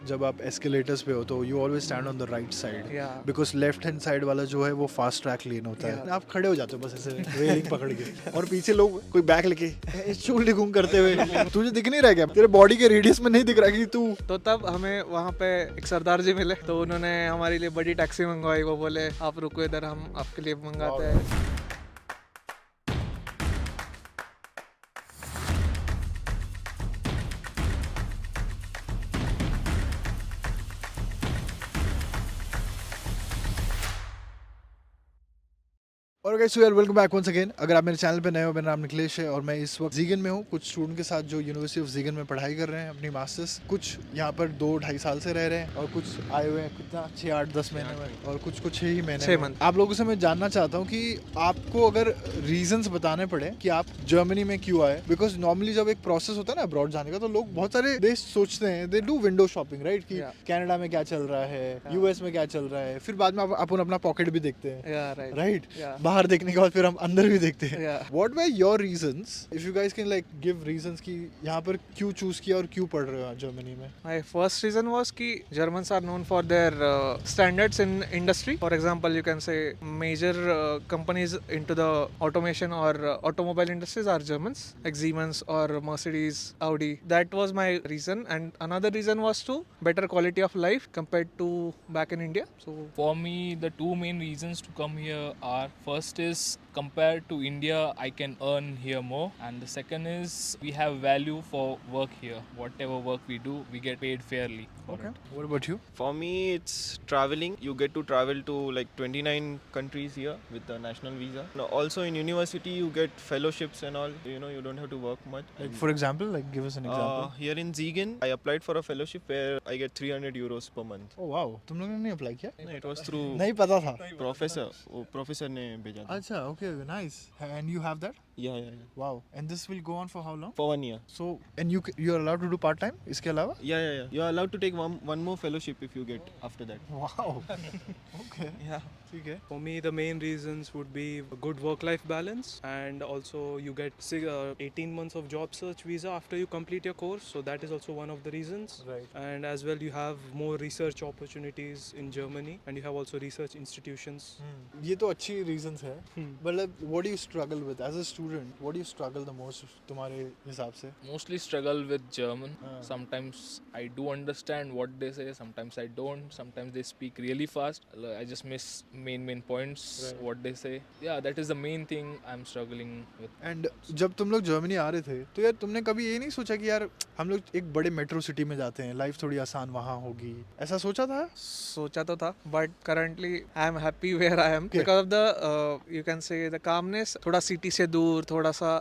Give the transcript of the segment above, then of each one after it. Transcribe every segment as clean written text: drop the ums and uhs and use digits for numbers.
जब आप एस्केलेटर्स पे हो तो you always stand on the right side, Yeah. Because left hand side वाला जो है वो फास्ट ट्रैक लेन होता है. Yeah. आप खड़े हो जाते हो बस ऐसे रेलिंग पकड़ के, और पीछे लोग कोई बैग लेके चूल घूम करते हुए. तुझे दिख नहीं रहा क्या, तेरे बॉडी के रेडियस में नहीं दिख रहा कि तू. तो तब हमें वहाँ पे एक सरदार जी मिले, तो उन्होंने हमारे लिए बड़ी टैक्सी मंगवाई. वो बोले आप रुको इधर, हम आपके लिए मंगाते हैं. और गाइस, यार वेलकम बैक वंस अगेन. अगर आप मेरे चैनल पे नए हो, मेरा नाम निखिलेश है और मैं इस वक्त जीगन में हूँ कुछ स्टूडेंट के साथ जो यूनिवर्सिटी ऑफ जीगन में पढ़ाई कर रहे हैं अपनी मास्टर्स. कुछ यहाँ पर 2-2.5 साल से रह रहे हैं और कुछ आए हुए हैं कितना 6-8-10 महीने में, और कुछ 6 ही महीने 6 में. month. आप लोगों से मैं जानना चाहता हूँ कि आपको अगर रीजंस बताने पड़े कि आप जर्मनी में क्यों आए, बिकॉज नॉर्मली जब एक प्रोसेस होता है ना अब्रॉड जाने का, तो लोग बहुत सारे देश सोचते हैं, they do window shopping right, कि Yeah. कनाडा में क्या चल रहा है, यूएस में क्या चल रहा है, फिर बाद में अपन अपना पॉकेट भी देखते हैं. Yeah, right. Right, Yeah. बाहर देखने के बाद फिर हम अंदर भी देखते हैं. Yeah. What were your reasons, if you guys can like give reasons कि यहाँ पर क्यों चूज किया और क्यों पढ़ रहे हो जर्मनी में. My first reason was कि Germans are known for their standards in industry. For example, you can say major companies into the automation or automobile industries are Germans, like Siemens or Mercedes, Audi. That was my reason. And another reason was to better quality of life compared to back in India. So For me, the two main reasons to come here are, first is compared to India, I can earn here more, and the second is we have value for work here. Whatever work we do, we get paid fairly for it. What about you? For me, it's traveling. You get to travel to like 29 countries here with the national visa. Now, also in university, you get fellowships and all. You know, you don't have to work much. Like for example, like give us an example. Here in Ziegen, I applied for a fellowship where I get 300 euros per month. Oh wow, तुम लोगों ने नहीं apply किया? No, it was through नहीं पता था. professor. वो professor ने भेजा था. अच्छा, okay, nice. And you have that? Yeah. Wow. And this will go on for how long? For 1 year. So, and you are allowed to do part time इसके अलावा? Yeah. You are allowed to take one more fellowship if you get after that. Wow. Okay. Yeah. ठीक है. For me, the main reasons would be a good work-life balance, and also you get 18 months of job search visa after you complete your course, so that is also one of the reasons. Right. And as well, you have more research opportunities in Germany, and you have also research institutions. ये तो अच्छी reasons है. मतलब what do you struggle with as a student? What do you struggle the most तुम्हारे हिसाब से? Mostly struggle with German. Ah. Sometimes I do understand what they say, sometimes I don't. Sometimes they speak really fast. I just miss main points, Right. what they say. Yeah, that is the main thing I'm struggling with. And जब तुम लोग Germany आ रहे थे तो यार तुमने कभी ये नहीं सोचा कि यार हम लोग एक बड़े मेट्रो सिटी में जाते हैं, लाइफ थोड़ी आसान वहाँ होगी, ऐसा सोचा था? सोचा तो था, but currently I am happy where I am Okay. because of the you can say the calmness. थोड़ा सिटी से दूर, थोड़ा सा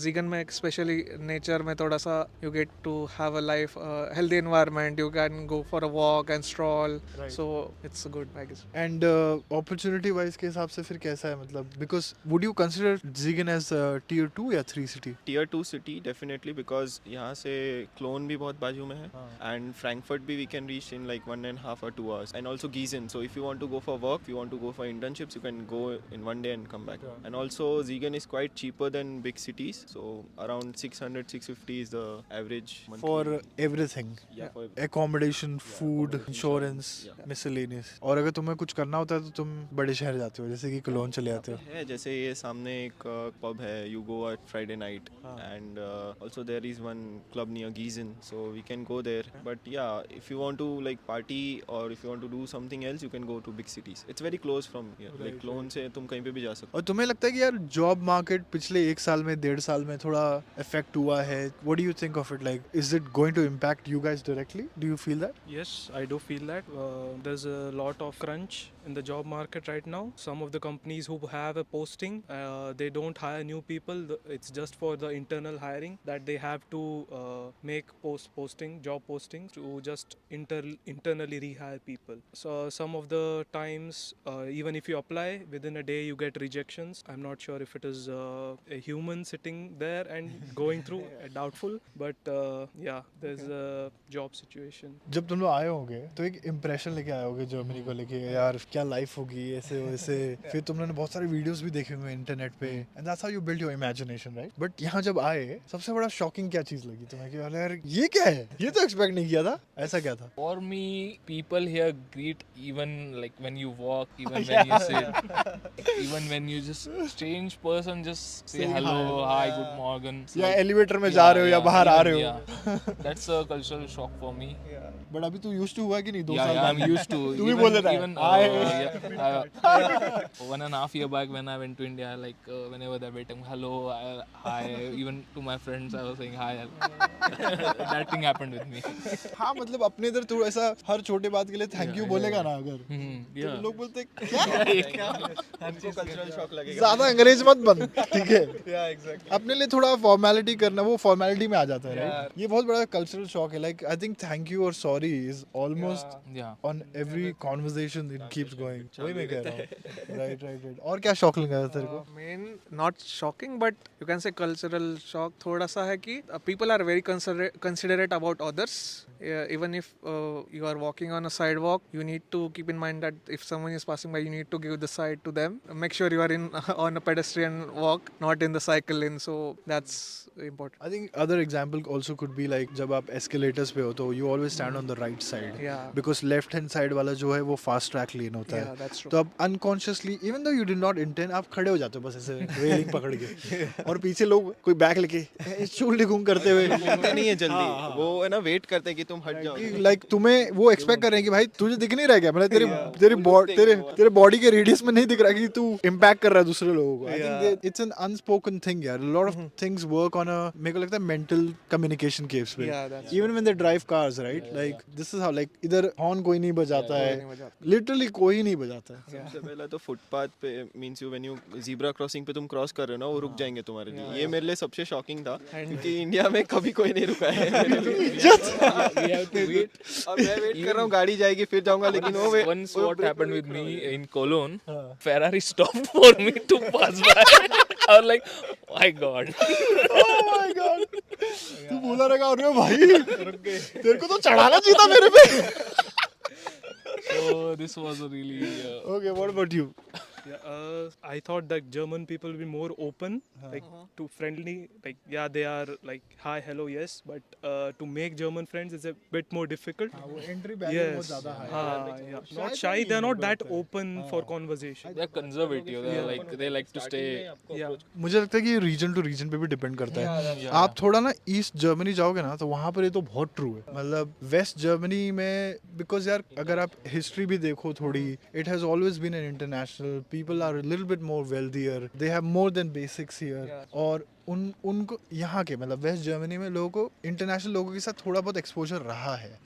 जीगन में स्पेशली नेचर में थोड़ा सा you get to have a life, healthy environment. You can go for a walk and stroll. Right. So it's good, I guess. And opportunity wise के हिसाब से फिर कैसा है, मतलब because would you consider Siegen as tier 2 या 3 city? Tier 2 city definitely, because यहाँ से क्लोन भी बहुत बाजू में है. And Frankfurt भी we can reach in like 1.5 or 2 hours. And also Gießen. So if you want to go for work, if you want to go for internships, you can go in one day and come back. Yeah. And also Ziegen is quite cheaper than big cities. So around 600-650 is the average monthly. For everything, Yeah, for accommodation, food, accommodation, insurance, yeah. Miscellaneous. और अगर तुम्हें कुछ करना होता है तो तुम बड़े शहर जाते हो, जैसे कि कोलोन चले जाते हो. है. जैसे ये सामने एक पब है, you go at Friday night. हाँ. And also there is one club near Gießen, so we can go there. But yeah, if you want to like party or if you want to do something else, you can go to big cities. It's very close from here. Right, Like Cologne से तुम कहीं पे भी जा सकते और तुम्हें लगता है कि यार जॉब मार्केट पिछले 1 साल में 1.5 साल में थोड़ा इफेक्ट हुआ है? What do you think of it, like is it going to impact you guys directly? Do you feel that? Yes, I do feel that. There's a lot of crunch in the job market right now. Some of the companies who have a posting, they don't hire new people. It's just for the internal hiring that they have to make job postings to just internally rehire people. So some of the times, even if you apply, within a day you get rejected projections. I'm not sure if it is a human sitting there and going through, doubtful. But yeah, there's a job situation. जब तुम लोग आए होगे तो एक impression लेके आए होगे जर्मनी को लेके, यार क्या लाइफ होगी ऐसे वैसे, फिर तुमने बहुत सारे वीडियोस भी देखे होंगे इंटरनेट पे, and that's how you build your imagination, right? But यहाँ जब आए सबसे बड़ा शॉकिंग क्या चीज लगी तुम्हें कि यार ये क्या है, ये तो एक्सपेक्ट नहीं किया था, ऐसा क्या था? For me, people here greet even like when you walk, even when you sit, even when you just strange person just say Saying hello, hi. hi, good morning. It's या like- एलिवेटर में जा रहे हो या बाहर आ even, रहे हो, yeah. That's a cultural shock for me. But अभी तू यूज्ड टू हुआ कि नहीं? 2 Yeah, साल yeah, बाद? I'm used to. तू भी बोल देता है, even hi. yeah, 1.5 year back when I went to India, like whenever they're waiting, hello, hi. Even to my friends, I was saying hi. That thing happened with me. हाँ, मतलब अपने इधर तू ऐसा हर छोटे बात के लिए थैंक यू बोलेगा ना अगर, तो Yeah. लोग बोलते क्या हमको कल्चरल शॉक लगेगा. ज्यादा अंग्रेज मत बन, ठीक है? Yeah, exactly. अपने लिए थोड़ा फॉर्मेलिटी करना, वो फॉर्मेलिटी में आ जाता है, राइट? ये बहुत बड़ा कल्चरल शॉक है. Like I think thank you और sorry is almost Yeah. On every conversation it keeps going. वही मैं कह रहा हूँ. Right right right. और क्या शॉक लगा तेरे को? Man not shocking but you can say cultural shock थोड़ा सा है कि people are very considerate about others. Even if you are walking on a sidewalk, you need to keep in mind that if someone is passing by, you need to give the side to them. Make sure you are in on a pedestrian walk, not in the cycle lane. So that's important. I think other example also could be like जब आप escalators पे हो तो you always stand on the right side. Yeah. Because left hand side वाला जो है वो fast track lane होता Yeah, है. that's true. तो आप unconsciously, even though you did not intend, आप खड़े हो जाते हो बस ऐसे रेलिंग पकड़ के, और पीछे लोग कोई बैग लेके चूल घूम करते हुए, होते नहीं है जल्दी. वो है ना वेट करते हैं कि तुम हट जाओ. लाइक तुम्हें वो एक्सपेक्ट कर रहे हैं कि भाई तुझे दिख नहीं रहा क्या, मतलब तेरे बॉडी के रेडियस में नहीं दिख रहा कि तू इम्पैक्ट कर रहा है दूसरे लोगों को. I think it's an unspoken thing यार. Lot of things work on a, मेरे को लगता है मेंटल कम्युनिकेशन केव्स पे. Yeah, that's even when they drive cars, right? Like this is how, like इधर हॉर्न कोई नहीं बजाता है, लिटरली कोई नहीं बजाता है. सबसे पहला तो फुटपाथ पे means you when you zebra crossing पे तुम क्रॉस कर रहे हो ना, वो रुक जाएंगे तुम्हारे लिए. ये मेरे लिए सबसे शॉकिंग था क्योंकि इंडिया में कभी कोई नहीं रुका है. We have to wait. अब मैं वेट कर रहा हूँ, गाड़ी जाएगी फिर जाऊंगा, लेकिन वो Once what happened with me in Cologne, Ferrari stopped for me to pass by. I was like, my God. Oh my God. तू बोला रहेगा अरे भाई तेरे को तो चढ़ाना चाहिए था मेरे पे. So this was a really. Okay, what about you? Yeah, I thought that German people will be more open, like to friendly. Like yeah, they are like hi, hello, yes, but to make German friends is a bit more difficult. वो entry barrier बहुत Yes, ज्यादा है. yeah. Not shy. They are not that open for conversation. They're conservative. They're like they like to stay. Yeah. मुझे लगता है कि reason to reason पे भी डिपेंड करता है. आप थोड़ा ना ईस्ट जर्मनी जाओगे ना तो वहाँ पर ये तो बहुत ट्रू है. मतलब वेस्ट जर्मनी में, बिकॉज यार अगर आप हिस्ट्री भी देखो थोड़ी, it has always been an international. People are little bit more wealthier, they have more than basics here. और उनको यहाँ के मतलब वेस्ट जर्मनी में लोगों को इंटरनेशनल लोगों के साथ थोड़ा बहुत एक्सपोजर रहा है.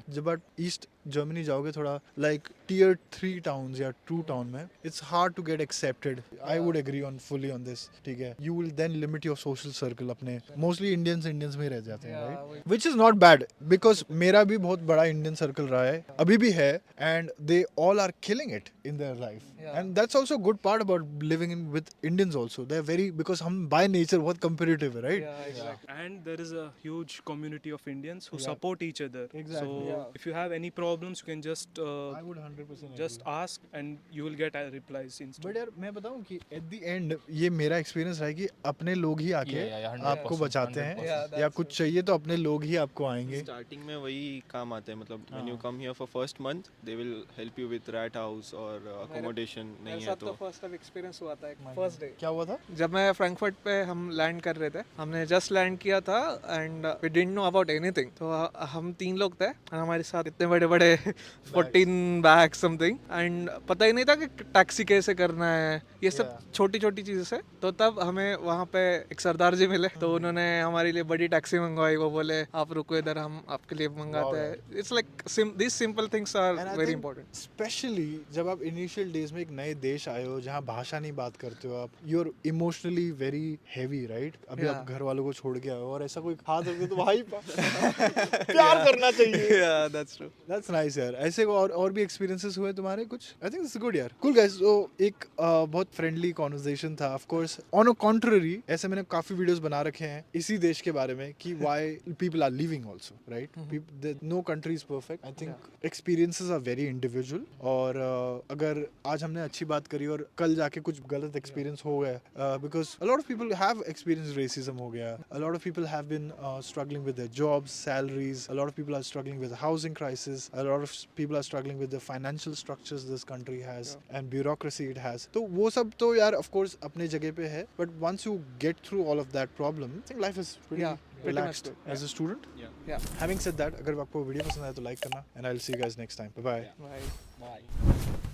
जब आप ईस्ट जर्मनी जाओगे थोड़ा लाइक टियर 3 टाउन्स या 2 टाउन में, it's hard to get accepted. I would agree on fully on this. ठीक है, you will then limit your social circle. अपने मोस्टली इंडियंस में रह जाते हैं, right? Which is not bad, because मेरा भी बहुत बड़ा इंडियन सर्कल रहा है, अभी भी है, and they all are killing it in their life. And that's also a good part about living in with Indians also. They're very, because हम by nature बहुत competitive है, right? And there is a huge community of Indians who Yeah. support each other. Exactly. So if you have any problems, you can just I would 100% just ask and you will get replies instantly. But यार मैं बताऊं कि at the end ये मेरा experience रहा है कि अपने लोग ही आके Yeah, 100%, आपको बचाते हैं, 100%. या कुछ चाहिए तो अपने लोग ही आपको आएंगे. स्टार्टिंग में वही काम आते हैं. मतलब when you come here for first month they will help you with rat house और अकोमोडेशन नहीं है तो. फर्स्ट टाइम एक्सपीरियंस हुआ था फर्स्ट डे. क्या हुआ था? जब मैं फ्रैंकफर्ट पे हम लैंड कर रहे थे, हमने जस्ट लैंड किया था and we didn't know about anything. तो हम 3 लोग थे और हमारे साथ इतने बड़े बड़े 14 बैग समथिंग, एंड पता ही नहीं था कि टैक्सी कैसे करना है, ये सब छोटी छोटी चीज़ें से. तो तब हमें वहाँ पे एक सरदार जी मिले, तो उन्होंने हमारे लिए बड़ी टैक्सी मंगवाई. वो बोले आप रुको इधर, हम आपके लिए मंगाते हैं. It's like this simple things are And I very think important. Specially जब आप इनिशियल डेज में एक नए देश आए हो जहाँ भाषा नहीं बात करते हो आप, you are emotionally very heavy, right? अभी आप Yeah. घर वालों को छोड़ के आए हो और ऐसा कोई हाथ रख दे तो भाई प्यार करना चाहिए। Yeah, that's true. That's nice यार। ऐसे और भी एक्सपीरियंसेस हुए तुम्हारे कुछ? I think this is good यार। Cool guys. तो एक बहुत फ्रेंडली कॉन्वर्सेशन था। Of course on a contrary ऐसे मैंने काफी वीडियोस बना रखे हैं इसी देश के बारे में कि why people are living also, right? No country is perfect. I think experiences are very individual. और अगर आज हमने अच्छी बात करी और कल जाके कुछ गलत एक्सपीरियंस हो गया, because a lot of people have experience racism हो गया, a lot of people have been struggling with their jobs, salaries, a lot of people are struggling with the housing crisis, a lot of people are struggling with the financial structures this country has and bureaucracy it has. तो वो सब तो यार of course अपने जगह पे है, but once you get through all of that problem, I think life is pretty Yeah, pretty relaxed much good. as a student. Yeah. Having said that, अगर आपको वीडियो पसंद आया तो लाइक करना and I'll see you guys next time. Bye bye. Bye. Bye.